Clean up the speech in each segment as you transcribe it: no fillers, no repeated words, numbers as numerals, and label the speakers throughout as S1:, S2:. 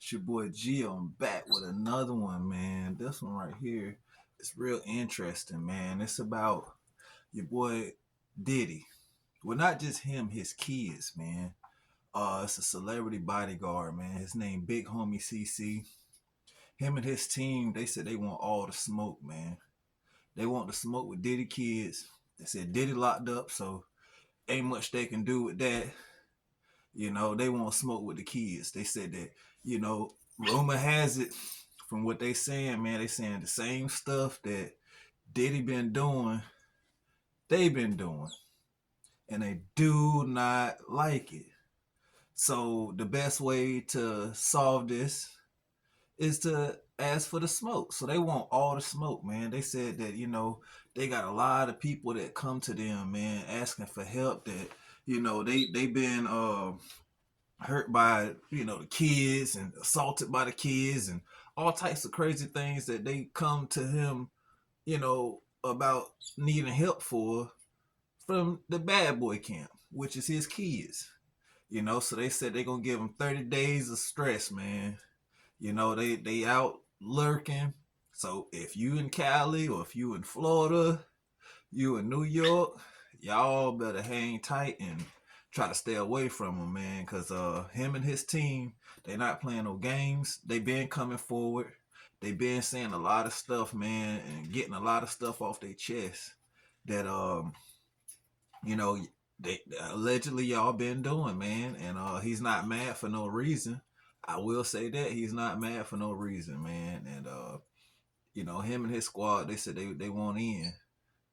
S1: It's your boy G. I'm back with another one, man. This one right here is real interesting, man. It's about your boy Diddy. Well, not just him, his kids, man. It's a celebrity bodyguard, man. His name Big Homie CC. Him and his team, they said they want all the smoke, man. They want the smoke with Diddy kids. They said Diddy locked up, so ain't much they can do with that. They want smoke with the kids. They said that, rumor has it from what they saying, man, they saying the same stuff that Diddy been doing, they been doing. And they do not like it. So the best way to solve this is to ask for the smoke. So they want all the smoke, man. They said that, they got a lot of people that come to them, man, asking for help that, they been hurt by the kids and assaulted by the kids and all types of crazy things that they come to him about needing help for from the bad boy camp, which is his kids. So they said they're gonna give him 30 days of stress, man. They out lurking. So if you in Cali or if you in Florida, you in New York, y'all better hang tight and try to stay away from him, man, because him and his team, they not playing no games. They been coming forward. They been saying a lot of stuff, man, and getting a lot of stuff off their chest that you know they allegedly y'all been doing, man. And he's not mad for no reason. I will say that he's not mad for no reason, man. And him and his squad, they said they want in.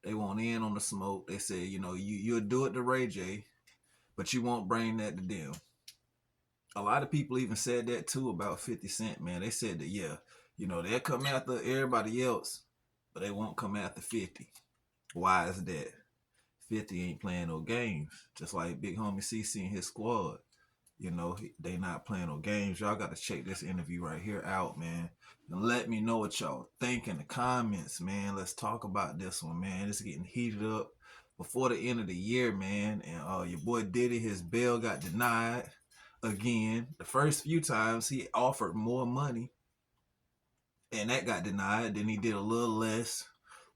S1: They want in on the smoke. They said, you'll do it to Ray J, but you won't bring that to them. A lot of people even said that too about 50 Cent, man. They said that, yeah, they'll come after everybody else, but they won't come after 50. Why is that? 50 ain't playing no games. Just like Big Homie CC and his squad. They not playing no games. Y'all got to check this interview right here out, man. And let me know what y'all think in the comments, man. Let's talk about this one, man. It's getting heated up before the end of the year, man. And your boy Diddy, his bail got denied again. The first few times he offered more money, and that got denied. Then he did a little less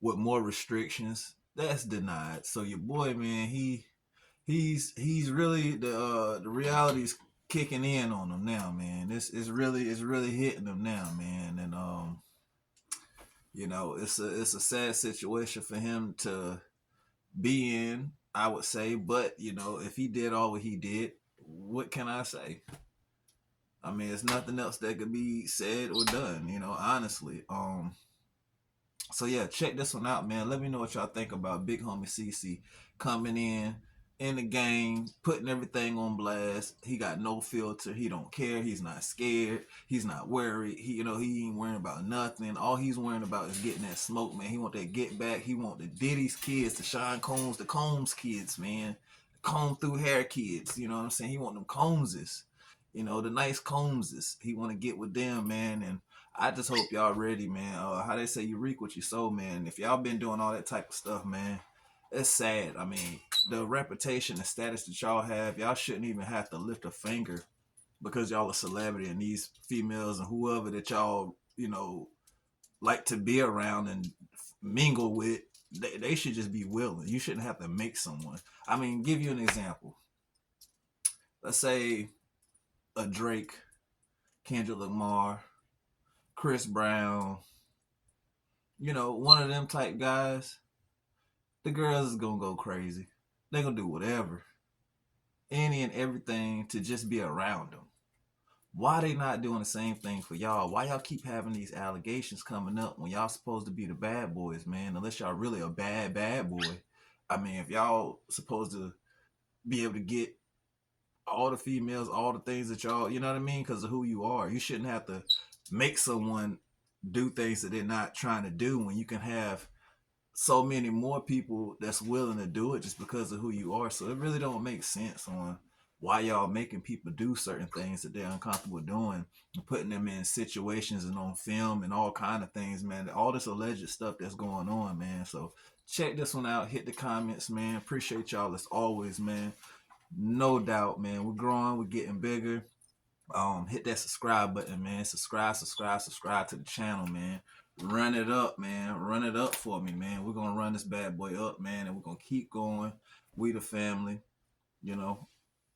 S1: with more restrictions. That's denied. So your boy, man, he's really the reality's kicking in on him now, man. This is really hitting him now, man. And it's a sad situation for him to be in, I would say. But if he did all what he did, what can I say? I mean, there's nothing else that could be said or done, honestly. So yeah, check this one out, man. Let me know what y'all think about Big Homie CC coming in the game, putting everything on blast. He got no filter. He don't care. He's not scared. He's not worried. He ain't worrying about nothing. All he's worrying about is getting that smoke, man. He want that get back. He want the Diddy's kids, the Sean Combs, the Combs kids, man. The comb through hair kids. You know what I'm saying? He want them Combses. The nice Combses. He want to get with them, man. And I just hope y'all ready, man. How they say you reap what you sow, man. If y'all been doing all that type of stuff, man, it's sad. I mean, the reputation and status that y'all have, y'all shouldn't even have to lift a finger because y'all a celebrity and these females and whoever that y'all, like to be around and mingle with, they should just be willing. You shouldn't have to make someone. I mean, give you an example. Let's say a Drake, Kendrick Lamar, Chris Brown, one of them type guys, the girls is gonna go crazy. They gonna do whatever, any and everything to just be around them. Why they not doing the same thing for y'all? Why y'all keep having these allegations coming up when y'all supposed to be the bad boys, man? Unless y'all really a bad boy. I mean, if y'all supposed to be able to get all the females, all the things that y'all, you know what I mean? Because of who you are. You shouldn't have to make someone do things that they're not trying to do when you can have so many more people that's willing to do it just because of who you are. So it really don't make sense on why y'all making people do certain things that they're uncomfortable doing and putting them in situations and on film and all kind of things, man. All this alleged stuff that's going on, man. So check this one out. Hit the comments, man. Appreciate y'all as always, man. No doubt, man. We're growing. We're getting bigger. Hit that subscribe button, man. Subscribe to the channel, man. Run it up, man. Run it up for me, man. We're gonna run this bad boy up, man, and we're gonna keep going. We the family, you know.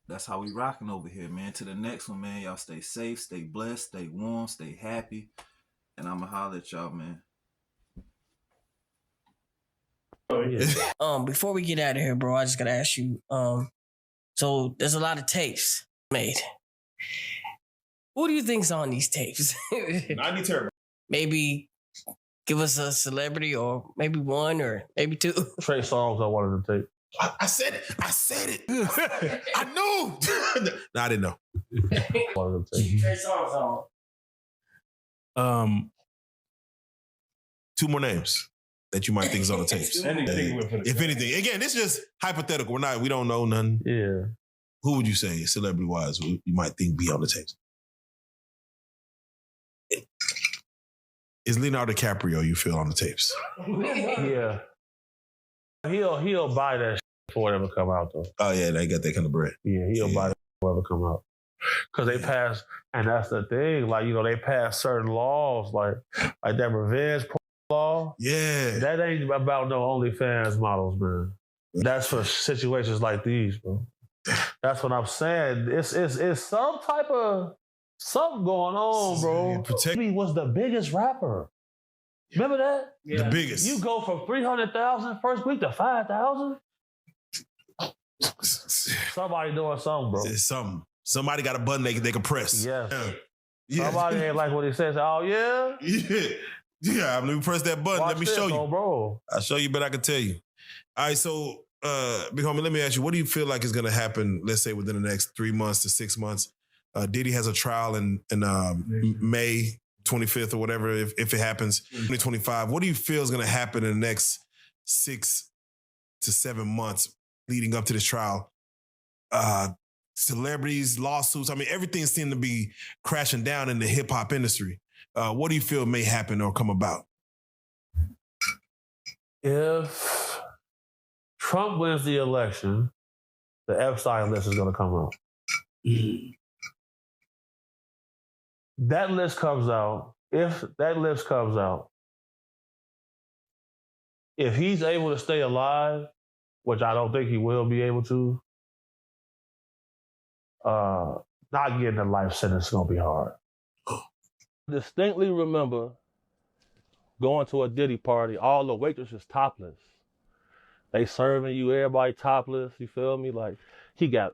S1: That's how we rocking over here, man. To the next one, man. Y'all stay safe, stay blessed, stay warm, stay happy. And I'ma holler at y'all, man.
S2: Oh, yeah. Before we get out of here, bro, I just gotta ask you. So there's a lot of tapes made. Who do you think's on these tapes?
S3: 90 Turbo.
S2: Maybe give us a celebrity, or maybe one, or maybe two.
S4: Trey Songz on one of the tapes.
S3: I said it. I knew. No, I didn't know.
S4: One of them tapes.
S2: Trey Songz on.
S3: Two more names that you might think is on the tapes. If anything, again, this is just hypothetical. We don't know none.
S4: Yeah.
S3: Who would you say, celebrity-wise, who you might think be on the tapes? Is Leonardo DiCaprio, you feel, on the tapes?
S4: Yeah. He'll buy that before it ever come out, though.
S3: Oh, yeah, they got that kind of bread.
S4: Yeah, he'll buy it before it ever come out. Because they pass, and that's the thing, like, they pass certain laws, like that revenge law.
S3: Yeah.
S4: That ain't about no OnlyFans models, man. That's for situations like these, bro. That's what I'm saying. It's some type of something going on, bro. He was the biggest rapper. Remember that?
S3: Yeah. The biggest.
S4: You go from 300,000 first week to 5,000. Somebody doing something, bro.
S3: It's something. Somebody got a button they can press.
S4: Yes.
S3: Yeah.
S4: Somebody ain't like what he says. Oh yeah.
S3: Yeah. Let me press that button.
S4: Watch
S3: let me show you,
S4: bro.
S3: I'll show you, but I can tell you. All right. So, big homie, let me ask you, what do you feel like is going to happen? Let's say within the next 3 months to 6 months. Diddy has a trial in May 25th or whatever, if it happens, 2025. What do you feel is going to happen in the next 6 to 7 months leading up to this trial? Celebrities, lawsuits. I mean, everything seemed to be crashing down in the hip hop industry. What do you feel may happen or come about?
S4: If Trump wins the election, the Epstein list is going to come out. That list comes out. If that list comes out, if he's able to stay alive, which I don't think he will be able to, not getting a life sentence is going to be hard. Distinctly remember going to a Diddy party, all the waitresses topless. They serving you, everybody topless, you feel me? Like, he got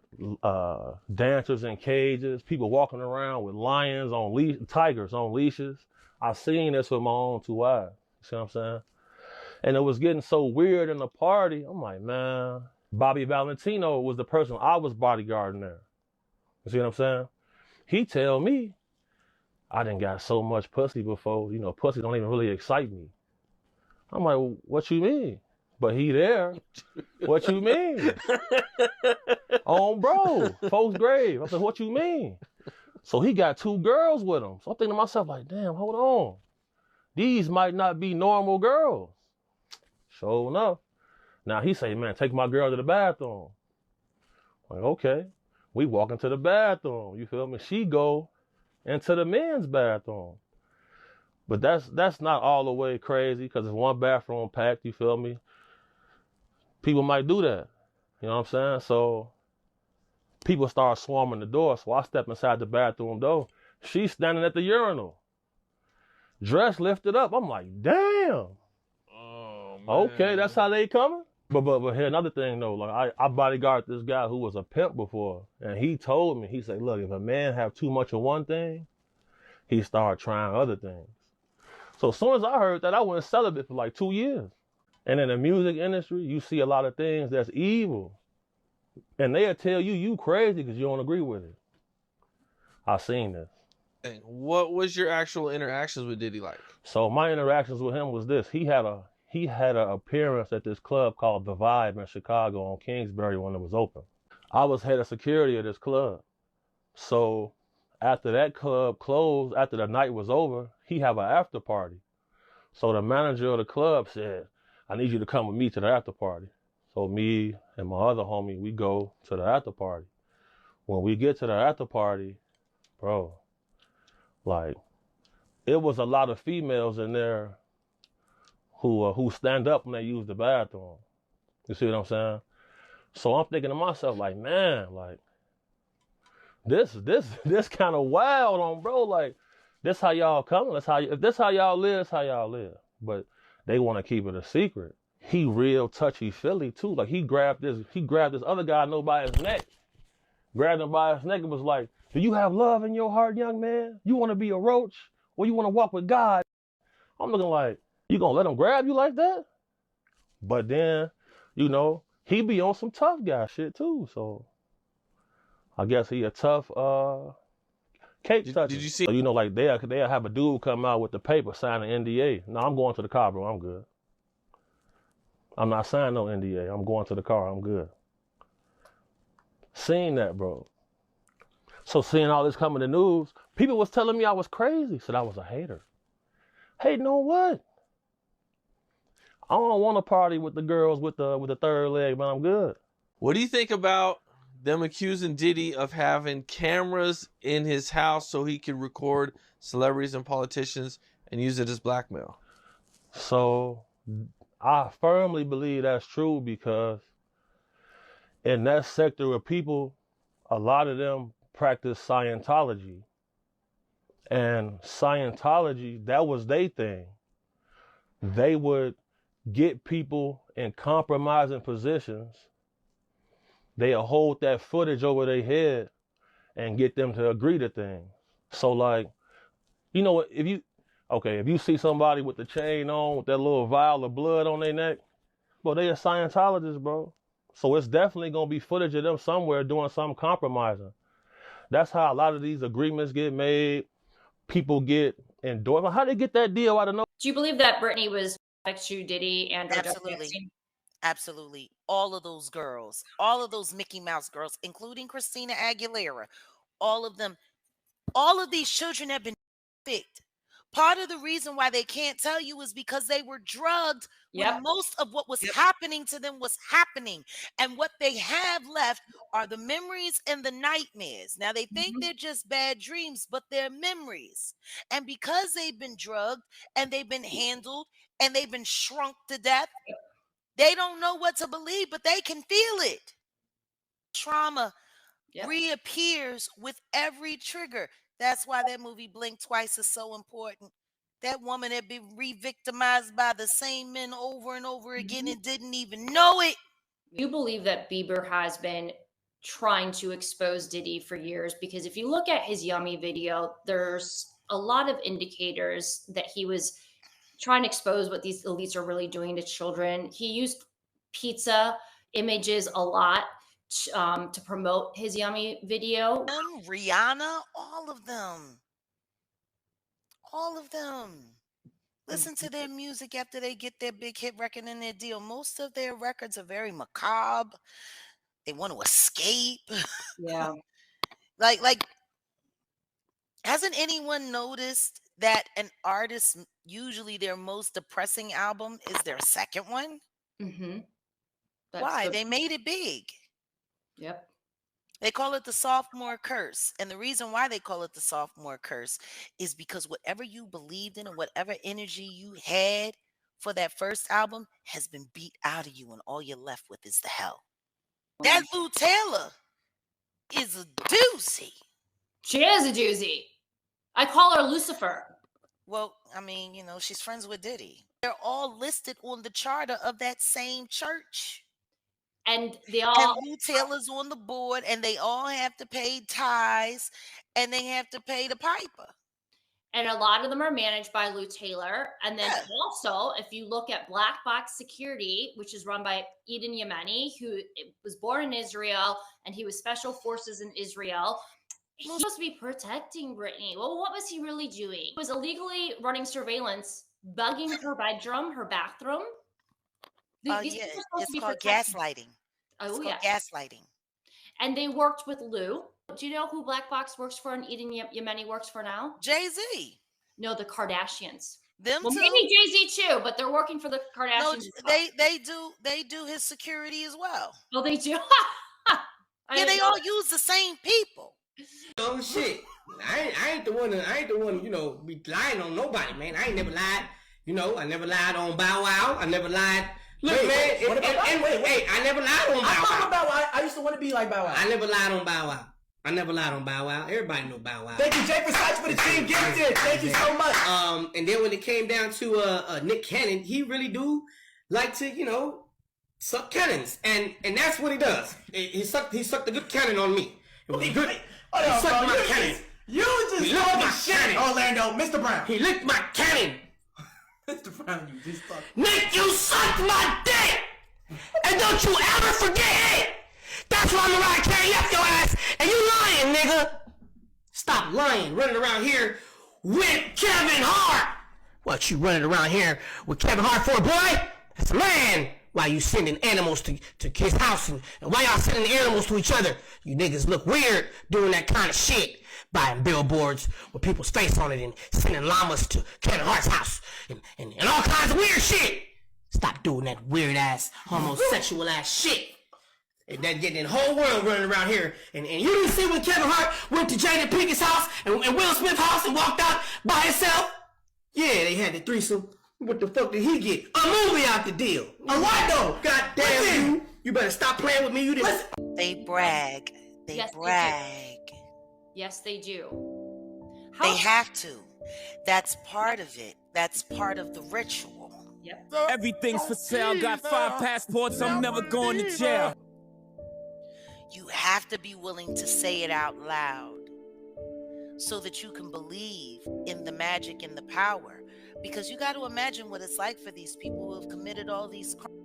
S4: dancers in cages, people walking around with lions on tigers on leashes. I seen this with my own 2 eyes. You see what I'm saying? And it was getting so weird in the party. I'm like, man, Bobby Valentino was the person I was bodyguarding there. You see what I'm saying? He tell me, I done got so much pussy before, pussy don't even really excite me. I'm like, well, what you mean? But he there. What you mean? On bro, folks' grave. I said, what you mean? So he got 2 girls with him. So I'm thinking to myself, like, damn, hold on. These might not be normal girls. Sure enough. Now he say, man, take my girl to the bathroom. I'm like, okay. We walk into the bathroom. You feel me? She go into the men's bathroom. But that's not all the way crazy, because it's one bathroom packed, you feel me? People might do that. You know what I'm saying? So people start swarming the door. So I step inside the bathroom door. She's standing at the urinal. Dress lifted up. I'm like, damn.
S5: Oh, man.
S4: Okay, that's how they coming? But here, another thing though, like I bodyguarded this guy who was a pimp before, and he told me, he said, look, if a man have too much of one thing, he start trying other things. So as soon as I heard that, I went celibate for like 2 years. And in the music industry, you see a lot of things that's evil. And they'll tell you crazy because you don't agree with it. I seen this.
S5: What was your actual interactions with Diddy like?
S4: So my interactions with him was this. He had an appearance at this club called The Vibe in Chicago on Kingsbury when it was open. I was head of security at this club. So after that club closed, after the night was over, he have an after party. So the manager of the club said, I need you to come with me to the after party. So me and my other homie, we go to the after party. When we get to the after party, bro, like, it was a lot of females in there who stand up when they use the bathroom. You see what I'm saying? So I'm thinking to myself, like, man, like, this kind of wild on, bro. Like, this how y'all coming. If this how y'all live, that's how y'all live. But they want to keep it a secret. He real touchy-feely too. Like, he grabbed this other guy I know by his neck. Grabbed him by his neck and was like, do you have love in your heart, young man? You want to be a roach? Or you want to walk with God? I'm looking like, you gonna let him grab you like that? But then, you know, he be on some tough guy shit too. So I guess he a tough cake toucher.
S5: Did you see?
S4: So, you know, like they'll have a dude come out with the paper, sign an NDA. No, I'm going to the car, bro. I'm good. I'm not signing no NDA. I'm going to the car. I'm good. Seeing that, bro. So seeing all this come in the news, people was telling me I was crazy. Said I was a hater. Hating on what? I don't want to party with the girls with the third leg, but I'm good.
S5: What do you think about them accusing Diddy of having cameras in his house so he can record celebrities and politicians and use it as blackmail?
S4: So I firmly believe that's true because in that sector of people, a lot of them practice Scientology. And Scientology, that was their thing. They would get people in compromising positions. They'll hold that footage over their head and get them to agree to things. So, like, you know, if you see somebody with the chain on, with that little vial of blood on their neck, well, they a Scientologist, bro. So it's definitely going to be footage of them somewhere doing some compromising. That's how a lot of these agreements get made. People get endorsed. How they get that deal out of nowhere?
S6: Do you believe that Britney was to Diddy and
S7: Absolutely. Absolutely. All of those girls, all of those Mickey Mouse girls, including Christina Aguilera, all of them, all of these children have been picked. Part of the reason why they can't tell you is because they were drugged when most of what was happening to them was happening. And what they have left are the memories and the nightmares. Now, they think they're just bad dreams, but they're memories. And because they've been drugged and they've been handled and they've been shrunk to death, they don't know what to believe, but they can feel it. Trauma reappears with every trigger. That's why that movie Blink Twice is so important. That woman had been re-victimized by the same men over and over again and didn't even know it.
S6: You believe that Bieber has been trying to expose Diddy for years? Because if you look at his Yummy video, there's a lot of indicators that he was trying to expose what these elites are really doing to children. He used pizza images a lot to promote his Yummy video.
S7: Rihanna, all of them. All of them. Listen to their music after they get their big hit record and their deal. Most of their records are very macabre. They want to escape.
S6: Yeah.
S7: like, hasn't anyone noticed that an artist, usually their most depressing album is their second one? Why? They made it big.
S6: Yep.
S7: They call it the sophomore curse. And the reason why they call it the sophomore curse is because whatever you believed in and whatever energy you had for that first album has been beat out of you, and all you're left with is the hell. That Lou Taylor is a doozy.
S6: She is a doozy. I call her Lucifer.
S7: Well, I mean, you know, she's friends with Diddy. They're all listed on the charter of that same church.
S6: And they all.
S7: And Lou Taylor's on the board, and they all have to pay tithes, and they have to pay the piper.
S6: And a lot of them are managed by Lou Taylor. And then also, if you look at Black Box Security, which is run by Eden Yemeni, who was born in Israel, and he was special forces in Israel. He's supposed to be protecting Britney. Well, what was he really doing? He was illegally running surveillance, bugging her bedroom, her bathroom.
S7: It's called gaslighting.
S6: Oh,
S7: it's called gaslighting.
S6: And they worked with Lou. Do you know who Black Box works for and Eden Yemeni works for now?
S7: Jay-Z.
S6: No, the Kardashians.
S7: Them
S6: well,
S7: too.
S6: Maybe Jay-Z too, but they're working for the Kardashians.
S7: No, they do his security as well.
S6: Oh, they do?
S7: Yeah, they all use the same people.
S8: Oh shit. I ain't the one, you know, be lying on nobody, man. I ain't never lied. You know, I never lied on Bow Wow. I never lied. Look, man, hey, I never lied on Bow Wow.
S9: I used to want to be like Bow Wow.
S8: I never lied on Bow Wow. I never lied on Bow Wow. Everybody know Bow Wow.
S9: Thank you, Jay Versace, for the team gifted. Thank you so much.
S8: And then when it came down to Nick Cannon, he really do like to, you know, suck cannons, and that's what he does. He sucked a good cannon on me. It was good. He sucked my cannon.
S9: You just
S8: licked my
S9: shit,
S8: cannon.
S9: Orlando. Mr. Brown.
S8: He licked my cannon.
S9: Mr. Brown, you just fucked.
S8: Nick, you sucked my dick, and don't you ever forget it. That's why I'm around carrying up your ass, and you lying, nigga. Stop lying, running around here with Kevin Hart. What, you running around here with Kevin Hart for a boy? That's a man. Why you sending animals to his house, and why y'all sending the animals to each other? You niggas look weird doing that kind of shit. Buying billboards with people's face on it and sending llamas to Kevin Hart's house and all kinds of weird shit. Stop doing that weird ass, homosexual ass shit. And then getting the whole world running around here. And you didn't see when Kevin Hart went to Jada Pinkett's house and Will Smith's house and walked out by himself? Yeah, they had the threesome. What the fuck did he get? A movie out the deal. A what though? God damn you. You better stop playing with me. You didn't.
S7: They brag. They brag.
S6: Yes, they do.
S7: They have to. That's part of it. That's part of the ritual.
S6: Yep.
S10: Everything's for sale. Got 5 passports. I'm never going to jail.
S7: You have to be willing to say it out loud so that you can believe in the magic and the power. Because you got to imagine what it's like for these people who have committed all these crimes.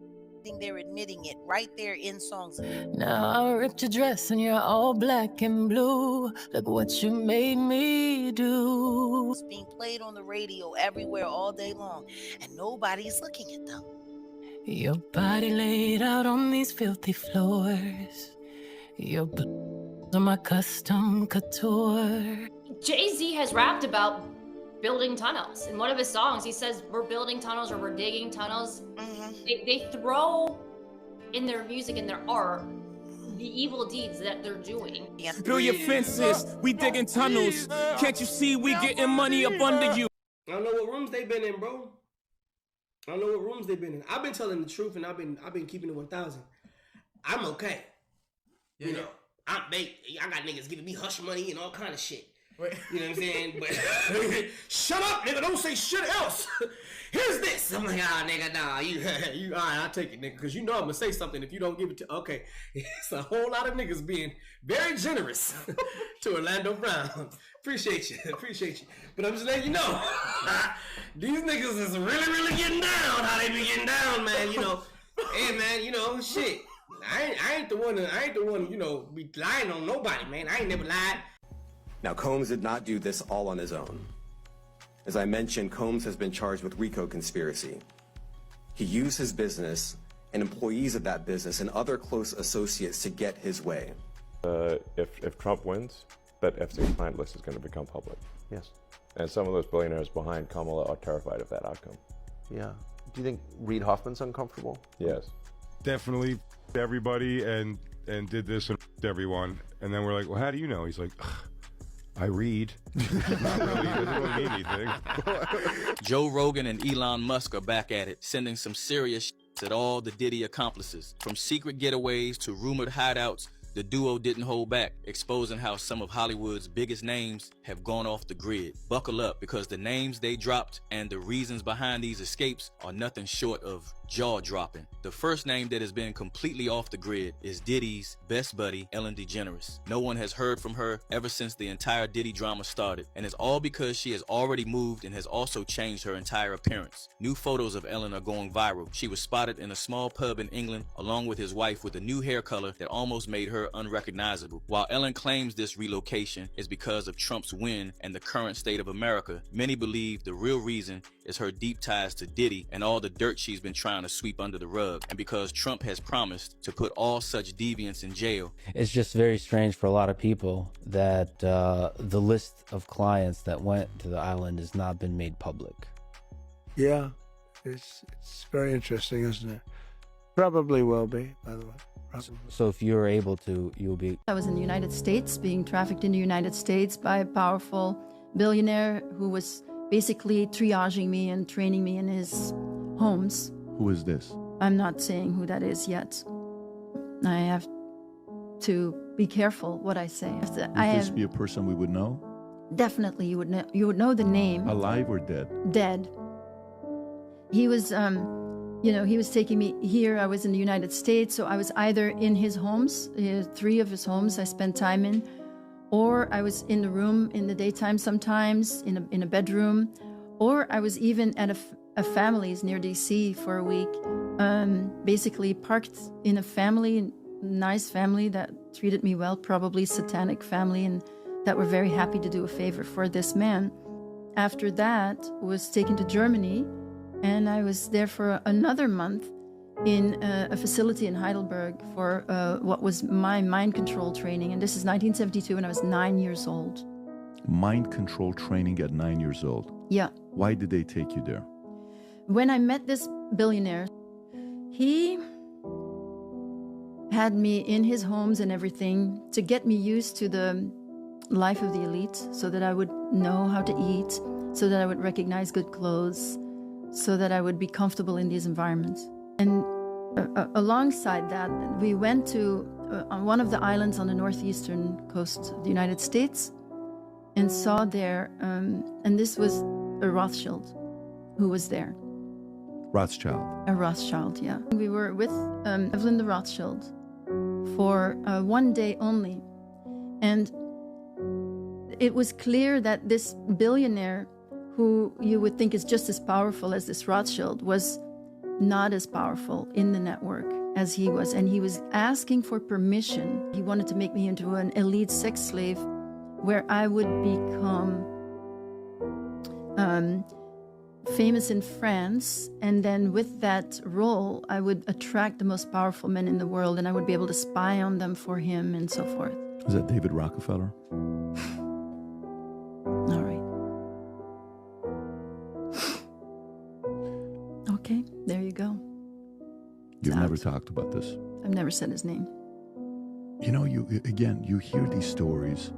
S7: They're admitting it right there in songs.
S11: Now I ripped your dress and you're all black and blue. Look what you made me do.
S7: It's being played on the radio everywhere all day long, and nobody's looking at them.
S11: Your body laid out on these filthy floors. Your on my custom couture.
S6: Jay-Z has rapped about building tunnels. In one of his songs, he says, we're building tunnels or we're digging tunnels. They throw in their music and their art the evil deeds that they're doing.
S10: Build your fences, we digging tunnels. Can't you see we getting money up under you?
S8: I don't know what rooms they've been in, bro. I don't know what rooms they've been in. I've been telling the truth and I've been keeping it 1,000. I'm okay. You know, I got niggas giving me hush money and all kind of shit. You know what I'm saying? But shut up, nigga. Don't say shit else. Here's this. I'm like, nigga, nah, you all right, I'll take it, nigga. Because you know I'm going to say something if you don't give it to... Okay. It's a whole lot of niggas being very generous to Orlando Brown. Appreciate you. But I'm just letting you know. These niggas is really, really getting down. How they be getting down, man. You know. Hey, man, you know, shit. I ain't the one, you know, be lying on nobody, man. I ain't never lied.
S12: Now, Combs did not do this all on his own. As I mentioned, Combs has been charged with RICO conspiracy. He used his business and employees of that business and other close associates to get his way.
S13: If Trump wins, that FC client list is going to become public.
S14: Yes.
S13: And some of those billionaires behind Kamala are terrified of that outcome.
S14: Yeah. Do you think Reid Hoffman's uncomfortable?
S13: Yes.
S15: Definitely everybody and did this and everyone. And then we're like, well, how do you know? He's like, I read. Not really, it doesn't really mean anything.
S16: Joe Rogan and Elon Musk are back at it, sending some serious at all the Diddy accomplices. From secret getaways to rumored hideouts, the duo didn't hold back, exposing how some of Hollywood's biggest names have gone off the grid. Buckle up, because the names they dropped and the reasons behind these escapes are nothing short of jaw-dropping. The first name that has been completely off the grid is Diddy's best buddy, Ellen DeGeneres. No one has heard from her ever since the entire Diddy drama started, and it's all because she has already moved and has also changed her entire appearance. New photos of Ellen are going viral. She was spotted in a small pub in England along with his wife with a new hair color that almost made her unrecognizable. While Ellen claims this relocation is because of Trump's win and the current state of America, many believe the real reason is her deep ties to Diddy and all the dirt she's been trying to sweep under the rug, and because Trump has promised to put all such deviants in jail.
S17: It's just very strange for a lot of people that the list of clients that went to the island has not been made public.
S18: Yeah, it's very interesting, isn't it? Probably will be, by the way.
S17: So if you're able to, you'll be.
S18: I was in the United States, being trafficked in the United States by a powerful billionaire who was basically triaging me and training me in his homes.
S19: Who is this?
S18: I'm not saying who that is yet. I have to be careful what I say.
S19: Would this be a person we would know?
S18: Definitely, you would know the name.
S19: Alive or dead?
S18: Dead. He was, he was taking me here. I was in the United States, so I was either in his homes, 3 of his homes I spent time in, or I was in the room in the daytime sometimes, in a bedroom, or I was even at a family's near DC for a week, basically parked in a family, nice family that treated me well, probably satanic family, and that were very happy to do a favor for this man. After that, was taken to Germany, and I was there for another month in a facility in Heidelberg for what was my mind control training. And this is 1972, and I was 9 years old.
S19: Mind control training at 9 years old.
S18: Yeah.
S19: Why did they take you there?
S18: When I met this billionaire, he had me in his homes and everything to get me used to the life of the elite, so that I would know how to eat, so that I would recognize good clothes, so that I would be comfortable in these environments. And alongside that, we went to on one of the islands on the northeastern coast of the United States and saw there, and this was a Rothschild who was there.
S19: Rothschild.
S18: A Rothschild, yeah. We were with Evelyn the Rothschild for 1 day only. And it was clear that this billionaire, who you would think is just as powerful as this Rothschild, was not as powerful in the network as he was. And he was asking for permission. He wanted to make me into an elite sex slave where I would become famous in France. And then with that role, I would attract the most powerful men in the world, and I would be able to spy on them for him and so forth.
S19: Is that David Rockefeller?
S18: All right. Okay, there you go.
S19: You've never talked about this.
S18: I've never said his name.
S19: You know, you hear these stories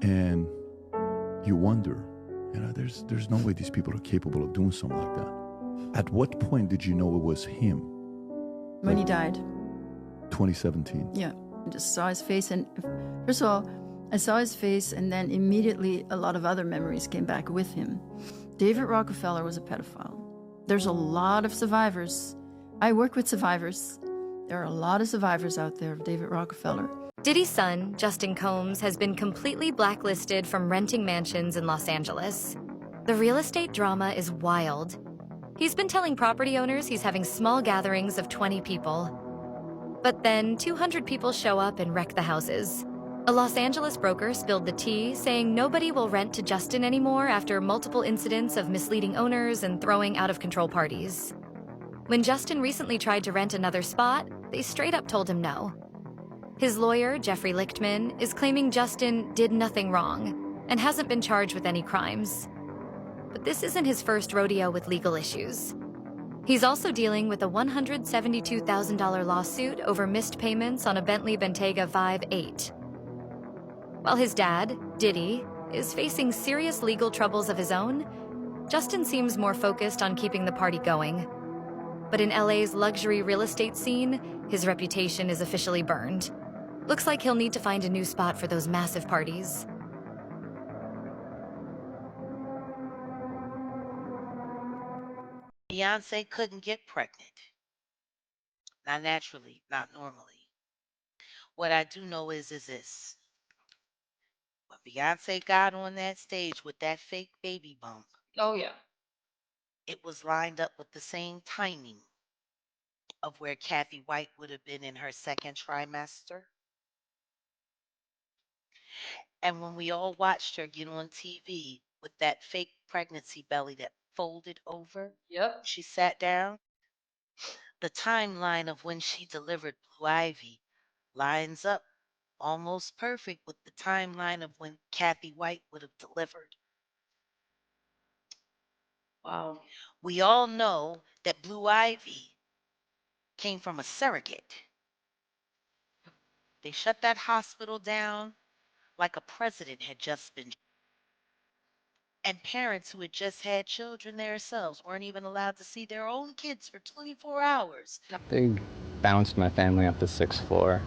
S19: and you wonder, there's no way these people are capable of doing something like that. At what point did you know it was him?
S18: When he died.
S19: 2017.
S18: Yeah, I just saw his face, and first of all, I saw his face, and then immediately a lot of other memories came back with him. David Rockefeller was a pedophile. There's a lot of survivors. I work with survivors. There are a lot of survivors out there of David Rockefeller.
S20: Diddy's son, Justin Combs, has been completely blacklisted from renting mansions in Los Angeles. The real estate drama is wild. He's been telling property owners he's having small gatherings of 20 people. But then 200 people show up and wreck the houses. A Los Angeles broker spilled the tea, saying nobody will rent to Justin anymore after multiple incidents of misleading owners and throwing out-of-control parties. When Justin recently tried to rent another spot, they straight up told him no. His lawyer, Jeffrey Lichtman, is claiming Justin did nothing wrong and hasn't been charged with any crimes. But this isn't his first rodeo with legal issues. He's also dealing with a $172,000 lawsuit over missed payments on a Bentley Bentayga Vibe 8. While his dad, Diddy, is facing serious legal troubles of his own, Justin seems more focused on keeping the party going. But in LA's luxury real estate scene, his reputation is officially burned. Looks like he'll need to find a new spot for those massive parties.
S21: Beyonce couldn't get pregnant. Not naturally, not normally. What I do know is this. When Beyonce got on that stage with that fake baby bump,
S6: Oh, yeah.
S21: it was lined up with the same timing of where Kathy White would have been in her second trimester. And when we all watched her get on TV with that fake pregnancy belly that folded over,
S6: Yep.
S21: she sat down, the timeline of when she delivered Blue Ivy lines up almost perfect with the timeline of when Kathy White would have delivered.
S6: Wow.
S21: We all know that Blue Ivy came from a surrogate. They shut that hospital down like a president had just been. And parents who had just had children themselves weren't even allowed to see their own kids for 24 hours.
S1: They bounced my family up the 6th floor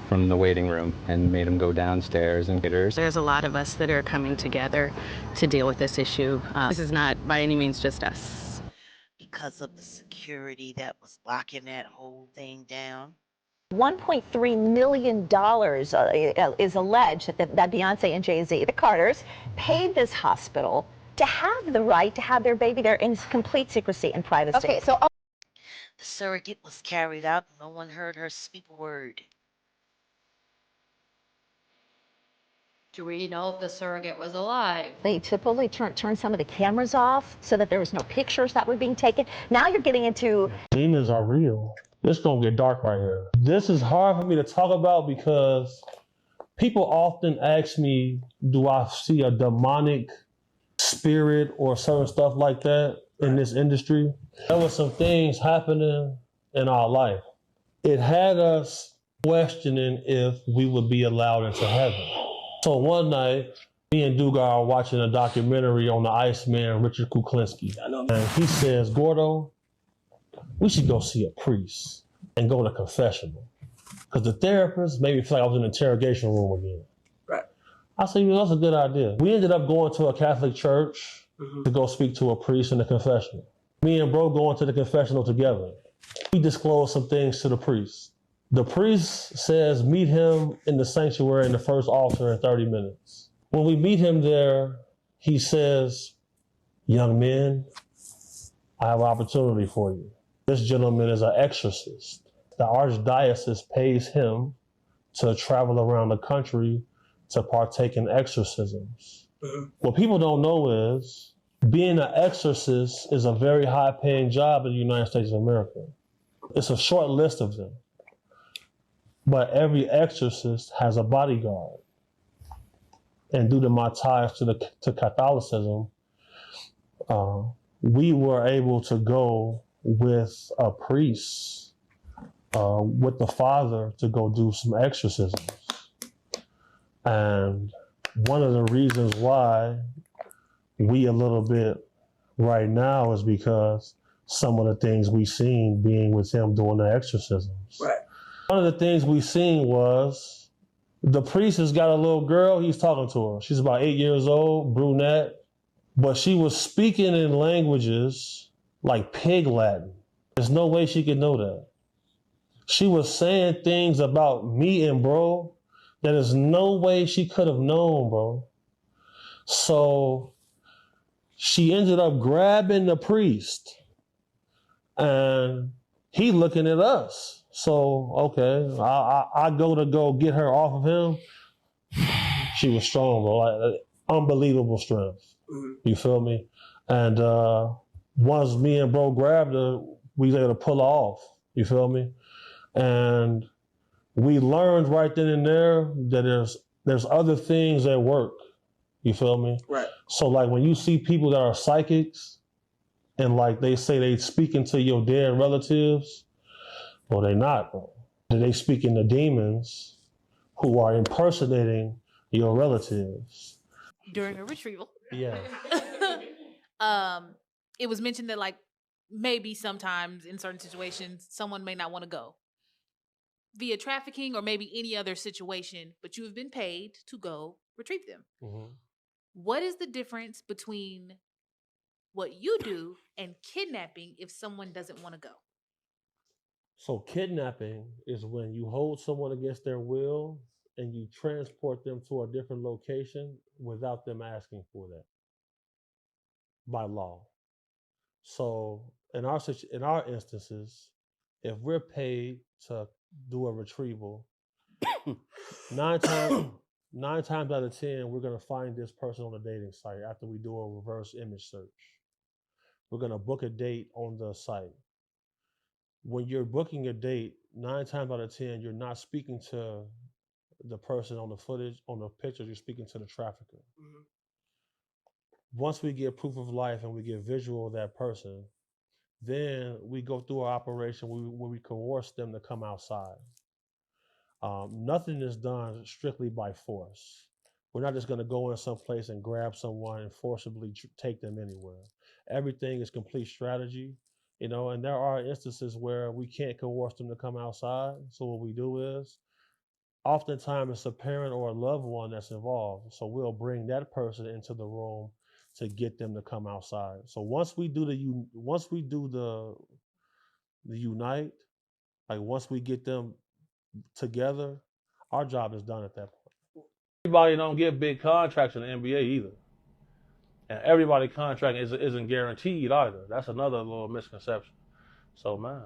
S1: from the waiting room and made them go downstairs and get her.
S22: There's a lot of us that are coming together to deal with this issue. This is not by any means just us.
S21: Because of the security that was locking that whole thing down.
S23: $1.3 million is alleged that Beyonce and Jay-Z, the Carters, paid this hospital to have the right to have their baby there in complete secrecy and privacy.
S21: Okay, so the surrogate was carried out. No one heard her speak a word.
S6: Do we know if the surrogate was alive?
S23: They typically turn some of the cameras off so that there was no pictures that were being taken. Now you're getting into...
S4: Demons are real. It's gonna get dark right here. This is hard for me to talk about because people often ask me, do I see a demonic spirit or certain stuff like that in this industry? There were some things happening in our life. It had us questioning if we would be allowed into heaven. So one night, me and Dugar are watching a documentary on the Iceman, Richard Kuklinski. And he says, Gordo, we should go see a priest and go to confessional. Because the therapist made me feel like I was in an interrogation room again.
S2: Right.
S4: I said, that's a good idea. We ended up going to a Catholic church to go speak to a priest in the confessional. Me and bro going to the confessional together. We disclosed some things to the priest. The priest says, meet him in the sanctuary in the first altar in 30 minutes. When we meet him there, he says, young men, I have an opportunity for you. This gentleman is an exorcist. The archdiocese pays him to travel around the country to partake in exorcisms. What people don't know is being an exorcist is a very high-paying job in the United States of America. It's a short list of them. But every exorcist has a bodyguard. And due to my ties to Catholicism, we were able to go with a priest, with the father, to go do some exorcisms. And one of the reasons why we a little bit right now is because some of the things we seen being with him doing the exorcisms.
S2: Right.
S4: One of the things we seen was the priest has got a little girl, he's talking to her. She's about 8 years old, brunette, but she was speaking in languages like pig Latin. There's no way she could know that. She was saying things about me and bro that there's no way she could have known, bro. So she ended up grabbing the priest and he looking at us. So, okay, I go get her off of him. She was strong, bro, like unbelievable strength. You feel me? And once me and bro grabbed her, we was able to pull her off. You feel me? And we learned right then and there that there's other things at work. You feel me?
S2: Right.
S4: So like when you see people that are psychics and like they say they speaking to your dead relatives, well, they not, bro. They speaking to demons who are impersonating your relatives.
S24: During a retrieval.
S4: Yeah.
S24: It was mentioned that like maybe sometimes in certain situations someone may not want to go via trafficking or maybe any other situation, but you have been paid to go retrieve them.
S4: Mm-hmm.
S24: What is the difference between what you do and kidnapping if someone doesn't want to go?
S4: So kidnapping is when you hold someone against their will and you transport them to a different location without them asking for that by law. So in our instances, if we're paid to do a retrieval, 9 times out of 10, we're going to find this person on a dating site after we do a reverse image search. We're going to book a date on the site. When you're booking a date, 9 times out of 10, you're not speaking to the person on the footage, on the pictures, you're speaking to the trafficker.
S2: Mm-hmm.
S4: Once we get proof of life and we get visual of that person, Then we go through our operation where we coerce them to come outside. Nothing is done strictly by force. We're not just going to go in some place and grab someone and forcibly take them anywhere. Everything is complete strategy, you know, and there are instances where we can't coerce them to come outside. So what we do is, oftentimes it's a parent or a loved one that's involved. So we'll bring that person into the room to get them to come outside. So once we do the unite, like once we get them together, our job is done at that point. Everybody don't get big contracts in the NBA either. And everybody contract isn't guaranteed either. That's another little misconception. So man,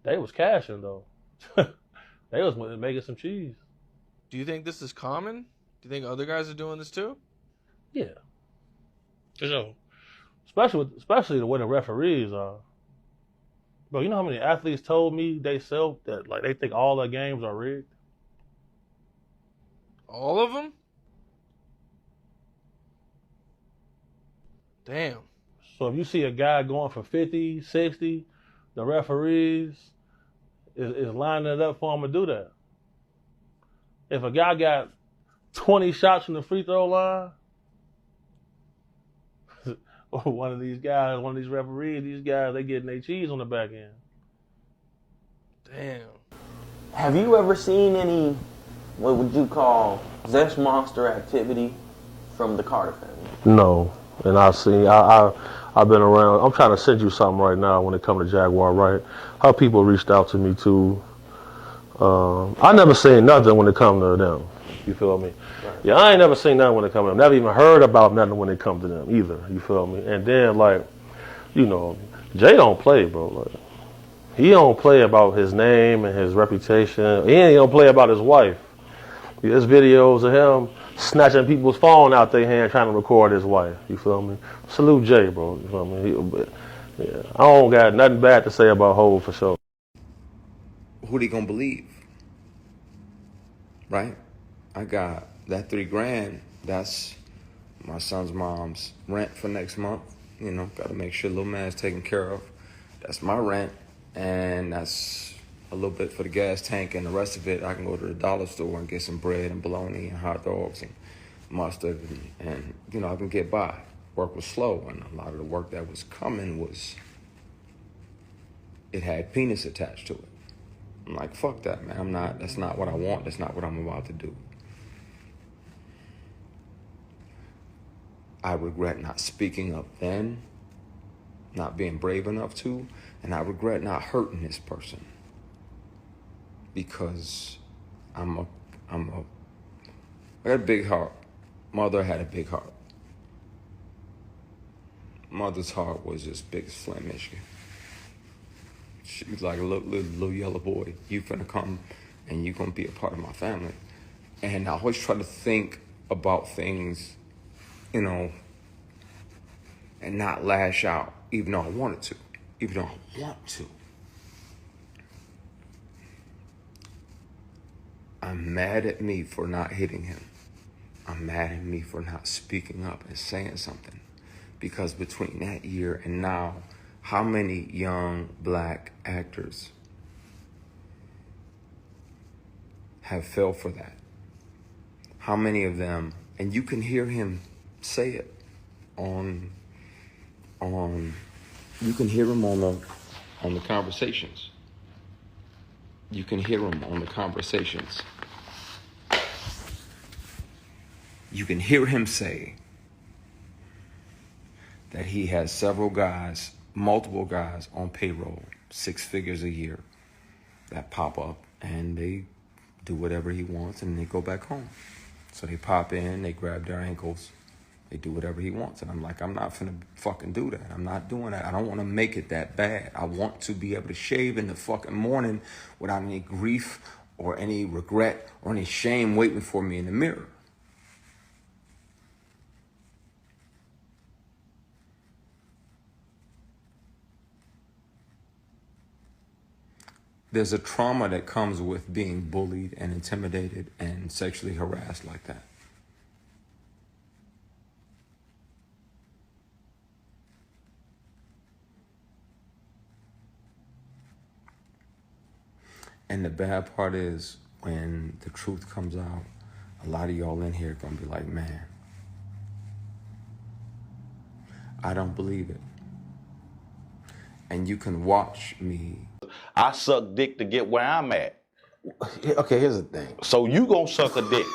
S4: they was cashing though. They was making some cheese.
S3: Do you think this is common? Do you think other guys are doing this too?
S4: Yeah. For sure. Especially the way the referees are. Bro, you know how many athletes told me they self that like they think all their games are rigged?
S3: All of them? Damn.
S4: So if you see a guy going for 50, 60, the referees is lining it up for him to do that. If a guy got 20 shots from the free throw line, one of these referees, these guys, they getting their cheese on the back end.
S3: Damn.
S5: Have you ever seen any, what would you call, Zesh monster activity from the Carter family?
S4: No. And I've been around. I'm trying to send you something right now when it comes to Jaguar, right? How people reached out to me too. I never seen nothing when it comes to them. You feel me? Right. Yeah, I ain't never seen nothing when it comes to them. Never even heard about nothing when it comes to them either. You feel me? And then like, you know, Jay don't play, bro. Like, he don't play about his name and his reputation. He don't play about his wife. There's videos of him snatching people's phone out their hand trying to record his wife. You feel me? Salute Jay, bro. You feel me? Yeah, I don't got nothing bad to say about Hov for sure.
S7: Who they gonna believe? Right? I got that $3,000. That's my son's mom's rent for next month. You know, gotta make sure little man's taken care of. That's my rent, and that's a little bit for the gas tank, and the rest of it I can go to the dollar store and get some bread and bologna and hot dogs and mustard and you know, I can get by. Work was slow, and a lot of the work that was coming it had penis attached to it. I'm like, fuck that, man. That's not what I want. That's not what I'm about to do. I regret not speaking up then, not being brave enough to, and I regret not hurting this person. Because I got a big heart. Mother had a big heart. Mother's heart was just big as Flint, Michigan. She was like a little yellow boy. You finna come and you gonna be a part of my family. And I always try to think about things, you know, and not lash out, even though I wanted to, even though I want to. I'm mad at me for not hitting him. I'm mad at me for not speaking up and saying something. Because between that year and now, how many young black actors have fell for that? How many of them, and you can hear him say it on you can hear him on the conversations. You can hear him on the conversations. You can hear him say that he has several guys, multiple guys on payroll, 6 figures a year, that pop up and they do whatever he wants and they go back home. So they pop in, they grab their ankles, they do whatever he wants. And I'm like, I'm not finna fucking do that. I'm not doing that. I don't want to make it that bad. I want to be able to shave in the fucking morning without any grief or any regret or any shame waiting for me in the mirror. There's a trauma that comes with being bullied and intimidated and sexually harassed like that. And the bad part is when the truth comes out, a lot of y'all in here are gonna be like, man, I don't believe it. And you can watch me.
S8: I suck dick to get where I'm at.
S14: Okay, here's the thing.
S8: So you gonna suck a dick.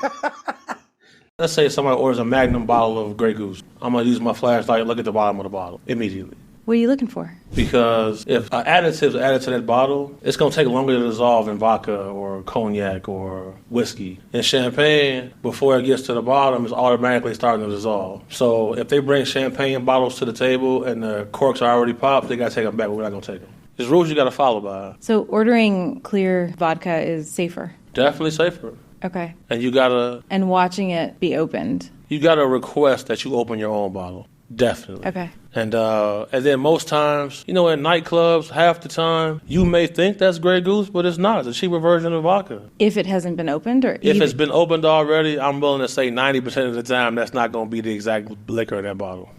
S4: Let's say somebody orders a Magnum bottle of Grey Goose. I'm gonna use my flashlight and look at the bottom of the bottle immediately.
S9: What are you looking for?
S4: Because if an additive is added to that bottle, it's gonna take longer to dissolve in vodka or cognac or whiskey. In champagne, before it gets to the bottom, it's automatically starting to dissolve. So if they bring champagne bottles to the table and the corks are already popped, they gotta take them back, but we're not gonna take them. There's rules you gotta follow by.
S9: So ordering clear vodka is safer.
S4: Definitely safer.
S9: Okay.
S4: And you gotta
S9: watching it be opened.
S4: You gotta request that you open your own bottle. Definitely.
S9: Okay.
S4: And then most times, in nightclubs, half the time, you may think that's Grey Goose, but it's not. It's a cheaper version of vodka.
S9: If it hasn't been opened, or
S4: if it's been opened already, I'm willing to say 90% of the time that's not going to be the exact liquor in that bottle.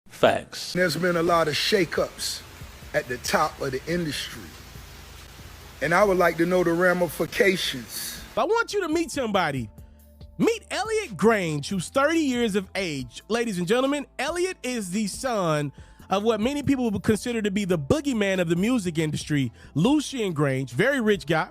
S4: Facts.
S10: There's been a lot of shakeups at the top of the industry. And I would like to know the ramifications.
S11: I want you to meet somebody. Meet Elliot Grange, who's 30 years of age. Ladies and gentlemen, Elliot is the son of what many people would consider to be the boogeyman of the music industry, Lucian Grange, very rich guy.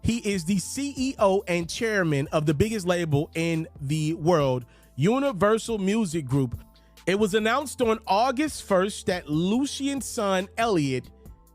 S11: He is the CEO and chairman of the biggest label in the world, Universal Music Group. It was announced on August 1st that Lucian's son, Elliot,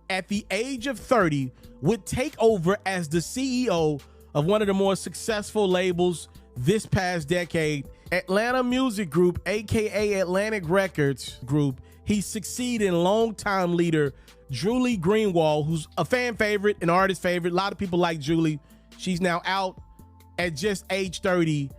S11: at the age of 30, would take over as the CEO of one of the more successful labels this past decade, Atlanta Music Group, aka Atlantic Records Group. He succeeded longtime leader Julie Greenwald, who's a fan favorite, an artist favorite. A lot of people like Julie. She's now out at just age 30.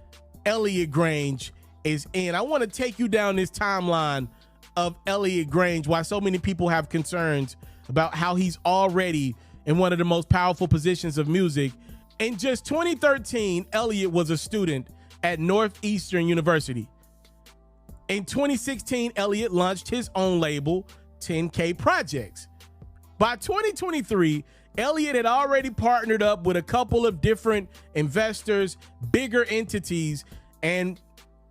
S11: Elliot Grange is in. I want to take you down this timeline of Elliot Grange, why so many people have concerns about how he's already in one of the most powerful positions of music. In just 2013, Elliot was a student at Northeastern University. In 2016, Elliot launched his own label, 10K Projects. By 2023, Elliot had already partnered up with a couple of different investors, bigger entities, and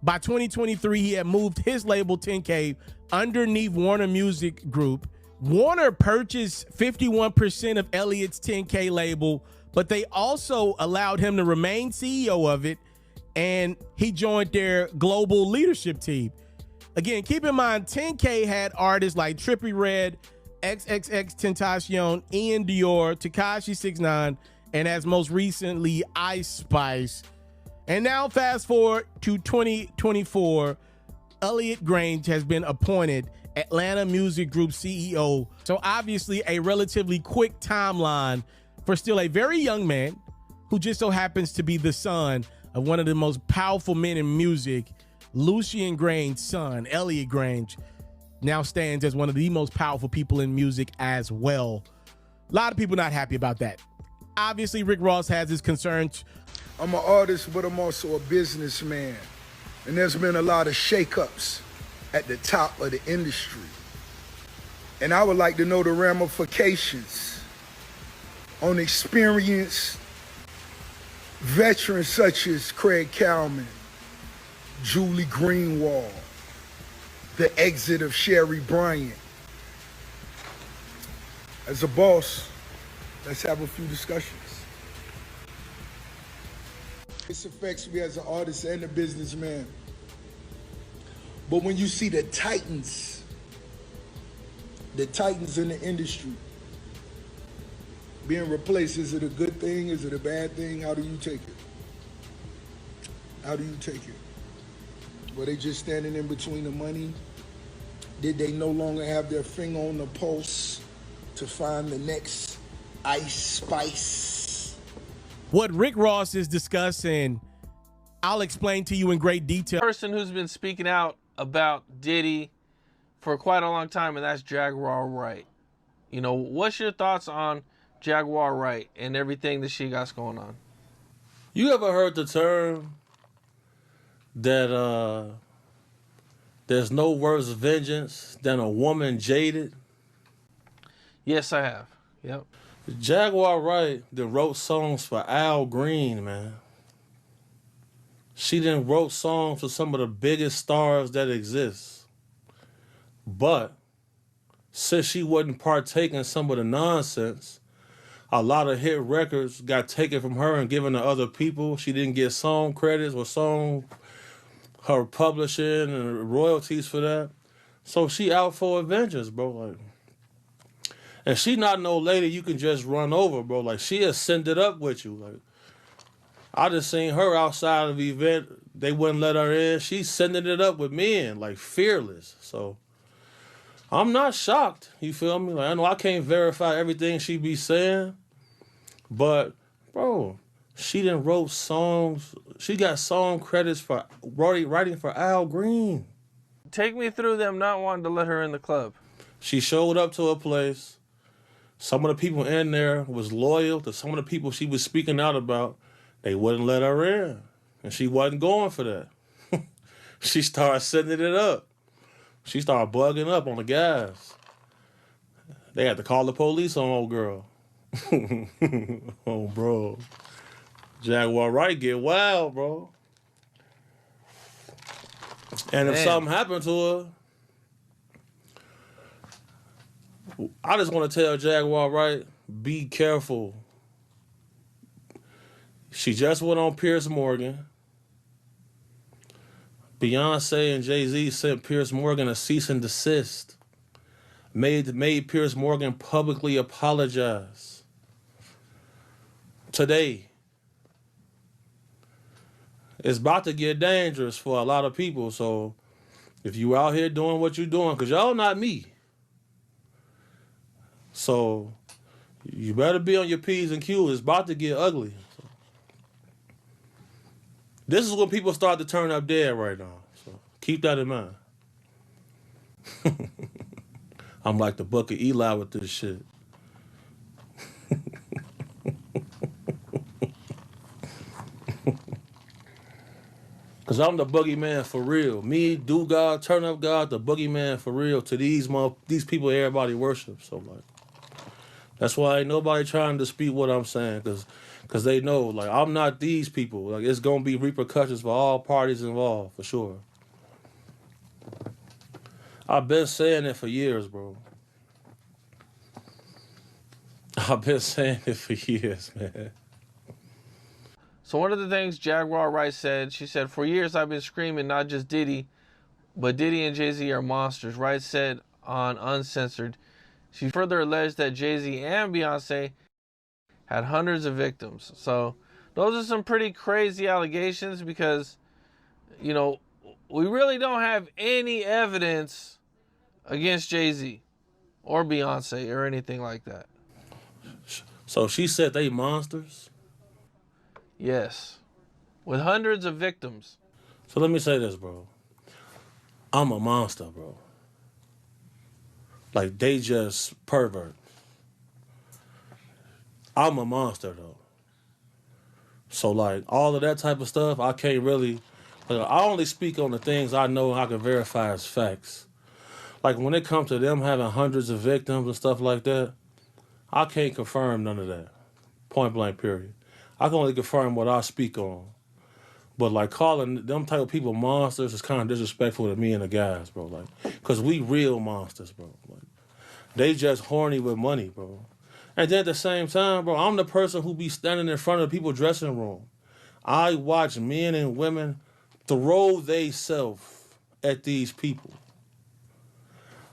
S11: by 2023, he had moved his label 10K underneath Warner Music Group. Warner purchased 51% of Elliot's 10K label, but they also allowed him to remain CEO of it, and he joined their global leadership team. Again, keep in mind, 10K had artists like Trippie Redd, XXXTentacion, Ian Dior, Tekashi 6ix9ine, and as most recently, Ice Spice. And now fast forward to 2024, Elliot Grange has been appointed Atlanta Music Group CEO. So obviously a relatively quick timeline for still a very young man who just so happens to be the son of one of the most powerful men in music. Lucian Grange's son, Elliot Grange, now stands as one of the most powerful people in music as well. A lot of people not happy about that. Obviously, Rick Ross has his concerns.
S10: I'm an artist, but I'm also a businessman. And there's been a lot of shakeups at the top of the industry. And I would like to know the ramifications on experienced veterans such as Craig Cowman, Julie Greenwald, the exit of Sherry Bryant. As a boss, let's have a few discussions. This affects me as an artist and a businessman. But when you see the titans in the industry being replaced, is it a good thing? Is it a bad thing? How do you take it? How do you take it? Were they just standing in between the money? Did they no longer have their finger on the pulse to find the next Ice Spice?
S11: What Rick Ross is discussing, I'll explain to you in great detail.
S3: Person who's been speaking out about Diddy for quite a long time, and that's Jaguar Wright. What's your thoughts on Jaguar Wright and everything that she got going on?
S4: You ever heard the term that there's no worse vengeance than a woman jaded?
S3: Yes, I have. Yep.
S4: Jaguar Wright then wrote songs for Al Green, man. She then wrote songs for some of the biggest stars that exist. But since she wasn't partaking in some of the nonsense, a lot of hit records got taken from her and given to other people. She didn't get song credits or her publishing and royalties for that. So she out for vengeance, bro. Like, and she not no lady you can just run over, bro. Like, she'll send it up with you. Like, I just seen her outside of the event. They wouldn't let her in. She's sending it up with men, like fearless. So I'm not shocked. You feel me? Like, I know I can't verify everything she be saying, but bro, she done wrote songs. She got song credits for writing for Al Green.
S3: Take me through them not wanting to let her in the club.
S4: She showed up to a place. Some of the people in there was loyal to some of the people she was speaking out about. They wouldn't let her in. And she wasn't going for that. She started sending it up. She started bugging up on the guys. They had to call the police on old girl. Oh, bro. Jaguar Wright get wild, bro. And if something happened to her, I just want to tell Jaguar Wright, be careful. She just went on Piers Morgan. Beyonce and Jay-Z sent Piers Morgan a cease and desist. Made Piers Morgan publicly apologize. Today. It's about to get dangerous for a lot of people. So if you out here doing what you're doing, because y'all not me. So you better be on your P's and Q's. It's about to get ugly. So, this is when people start to turn up dead right now. So keep that in mind. I'm like the Book of Eli with this shit. Because I'm the boogeyman for real. Me, do God, turn up God, the boogeyman for real to these people everybody worships. So, like, that's why ain't nobody trying to dispute what I'm saying. Because they know, like, I'm not these people. Like, it's going to be repercussions for all parties involved, for sure. I've been saying it for years, bro. I've been saying it for years, man.
S3: So one of the things Jaguar Wright said, she said, for years I've been screaming not just Diddy, but Diddy and Jay-Z are monsters. Wright said on Uncensored. She further alleged that Jay-Z and Beyonce had hundreds of victims. So those are some pretty crazy allegations because, you know, we really don't have any evidence against Jay-Z or Beyonce or anything like that.
S4: So she said they monsters?
S3: Yes. With hundreds of victims.
S4: So let me say this, bro. I'm a monster, bro. Like, they just pervert. I'm a monster, though. So, like, all of that type of stuff, I can't really... Like, I only speak on the things I know I can verify as facts. Like, when it comes to them having hundreds of victims and stuff like that, I can't confirm none of that. Point blank, period. I can only confirm what I speak on. But, like, calling them type of people monsters is kind of disrespectful to me and the guys, bro. Like, because we real monsters, bro. Like, they just horny with money, bro. And then at the same time, bro, I'm the person who be standing in front of the people's dressing room. I watch men and women throw they self at these people.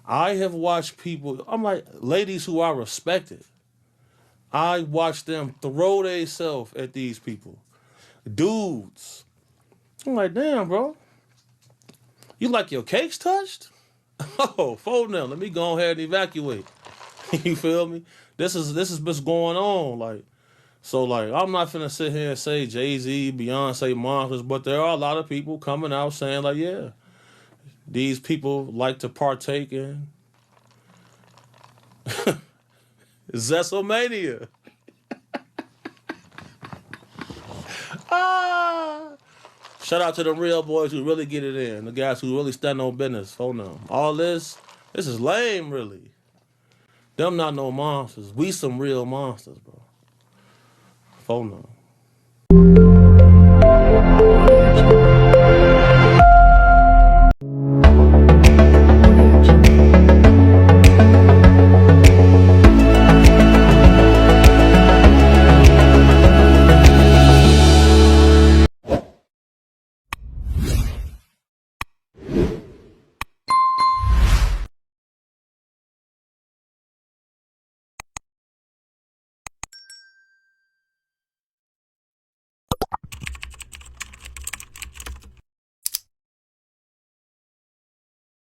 S4: I have watched people, I'm like, ladies who I respected. I watch them throw they self at these people. Dudes. I'm like, damn, bro. You like your cakes touched? Oh, fold them. Let me go ahead and evacuate. You feel me? This is what's going on. Like, so like, I'm not finna sit here and say Jay-Z, Beyonce, monsters, but there are a lot of people coming out saying like, yeah, these people like to partake in Zesomania. Shout out to the real boys who really get it in. The guys who really stand on business. Oh no. All this is lame, really. Them not no monsters. We some real monsters, bro. Phone